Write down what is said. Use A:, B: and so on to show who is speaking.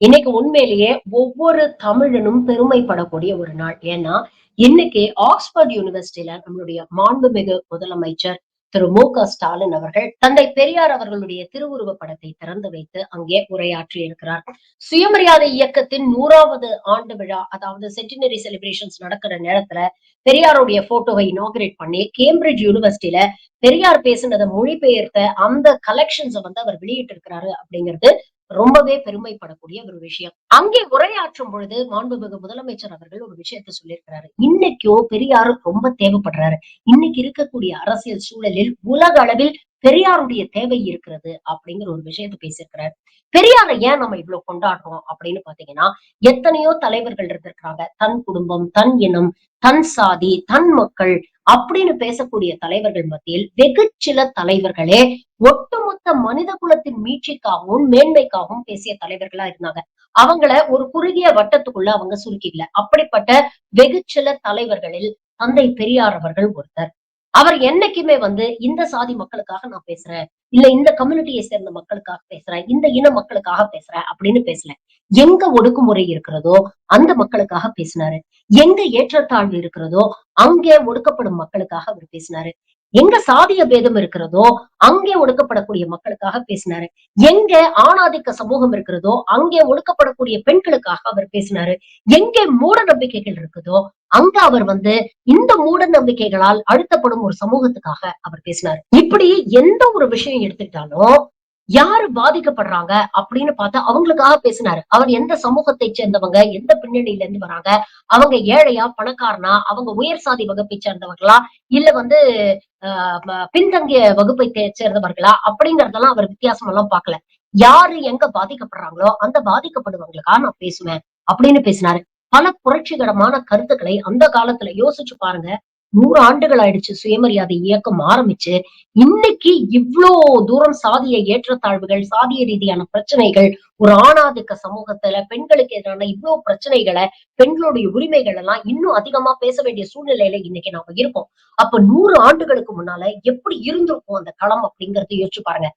A: இன்னைக்கு உண்மையிலேயே ஒவ்வொரு தமிழனும் பெருமைப்படக்கூடிய ஒரு நாள். ஏன்னா, இன்னைக்கு ஆக்ஸ்போர்ட் யூனிவர்சிட்டியில நம்மளுடைய மாண்புமிகு முதலமைச்சர் திரு மு.க. ஸ்டாலின் அவர்கள் தந்தை பெரியார் அவர்களுடைய திருவுருவப் படத்தை திறந்து வைத்து அங்கே உரையாற்றி இருக்கிறார். சுயமரியாதை இயக்கத்தின் 100வது ஆண்டு விழா, அதாவது சென்டினரி செலிப்ரேஷன்ஸ் நடக்கிற நேரத்துல பெரியாருடைய போட்டோவை இனாகரேட் பண்ணி கேம்பிரிட்ஜ் யூனிவர்சிட்டியில பெரியார் பேசினதை மொழிபெயர்த்த அந்த கலெக்ஷன்ஸ வந்து அவர் வெளியிட்டு இருக்கிறாரு அப்படிங்கிறது ரொம்பவே பெருமைப்படக்கூடிய ஒரு விஷயம். அங்கே உரையாற்றும் பொழுது மாண்புமிகு முதலமைச்சர் அவர்கள் ஒரு விஷயத்த சொல்லியிருக்கிறாரு. இன்னைக்கும் பெரியார் ரொம்ப தேவைப்படுறாரு. இன்னைக்கு இருக்கக்கூடிய அரசியல் சூழலில் உலக அளவில் பெரியாருடைய தேவை இருக்கிறது அப்படிங்கிற ஒரு விஷயத்த பேசியிருக்கிறாரு. பெரியாரை ஏன் நம்ம இவ்வளவு கொண்டாடுறோம் அப்படின்னு பாத்தீங்கன்னா, எத்தனையோ தலைவர்கள் இருந்திருக்கிறாங்க. தன் குடும்பம், தன் இனம், தன் சாதி, தன் மக்கள் அப்படின்னு பேசக்கூடிய தலைவர்கள் மத்தியில் வெகு சில தலைவர்களே ஒட்டுமொத்த மனித குலத்தின் மீட்சிக்காகவும் மேன்மைக்காகவும் பேசிய தலைவர்களா இருந்தாங்க. அவங்கள ஒரு குறுகிய வட்டத்துக்குள்ள அவங்க சுருக்கிக்கல. அப்படிப்பட்ட வெகு சில தலைவர்களில் தந்தை பெரியார் அவர்கள் ஒருத்தர். அவர் என்னைக்குமே வந்து இந்த சாதி மக்களுக்காக நான் பேசுறேன், இல்ல இந்த கம்யூனிட்டியை சேர்ந்த மக்களுக்காக பேசுறேன், இந்த இன மக்களுக்காக பேசுறேன் அப்படின்னு பேசல. எங்க ஒடுக்குமுறை இருக்கிறதோ அந்த மக்களுக்காக பேசினாரு. எங்க ஏற்றத்தாழ்வு இருக்கிறதோ அங்கே ஒடுக்கப்படும் மக்களுக்காக அவர் பேசினாரு. எங்க சாதிய பேதம் இருக்கிறதோ அங்கே ஒடுக்கப்படக்கூடிய மக்களுக்காக பேசினாரு. எங்க ஆணாதிக்க சமூகம் இருக்கிறதோ அங்கே ஒடுக்கப்படக்கூடிய பெண்களுக்காக அவர் பேசினாரு. எங்கே மூட நம்பிக்கைகள் இருக்குதோ அங்க அவர் வந்து இந்த மூட நம்பிக்கைகளால் அழுத்தப்படும் ஒரு சமூகத்துக்காக அவர் பேசினாரு. இப்படி எந்த ஒரு விஷயம் எடுத்துக்கிட்டாலும் யாரு பாதிக்கப்படுறாங்க அப்படின்னு பார்த்தா அவங்களுக்காக பேசினாரு. அவர் எந்த சமூகத்தை சேர்ந்தவங்க, எந்த பின்னணியில இருந்து வராங்க, அவங்க ஏழையா, பணக்காரனா, அவங்க உயர் சாதி வகுப்பை சேர்ந்தவர்களா, இல்ல வந்து பின்தங்கிய வகுப்பை சேர்ந்தவர்களா அப்படிங்கறதெல்லாம் அவர் வித்தியாசம் எல்லாம் பார்க்கல. யாரு எங்க பாதிக்கப்படுறாங்களோ அந்த பாதிக்கப்படுறவங்களுக்காக நான் பேசுவேன் அப்படின்னு பேசினாரு. பல புரட்சிகரமான கருத்துக்களை அந்த காலத்துல யோசிச்சு பாருங்க. 100 ஆண்டுகள் ஆயிடுச்சு சுயமரியாதை இயக்கம் ஆரம்பிச்சு. இன்னைக்கு இவ்ளோ தூரம் சாதிய ஏற்றத்தாழ்வுகள், சாதிய ரீதியான பிரச்சனைகள், ஒரு ஆணாதிக்க சமூகத்துல பெண்களுக்கு எதிரான இவ்ளோ பிரச்சனைகள, பெண்களுடைய உரிமைகள் எல்லாம் இன்னும் அதிகமா பேச வேண்டிய சூழ்நிலையில இன்னைக்கு நாம இருக்கோம். அப்ப 100 ஆண்டுகளுக்கு முன்னால எப்படி இருந்திருக்கும் அந்த களம் அப்படிங்கறத யோசிச்சு பாருங்க.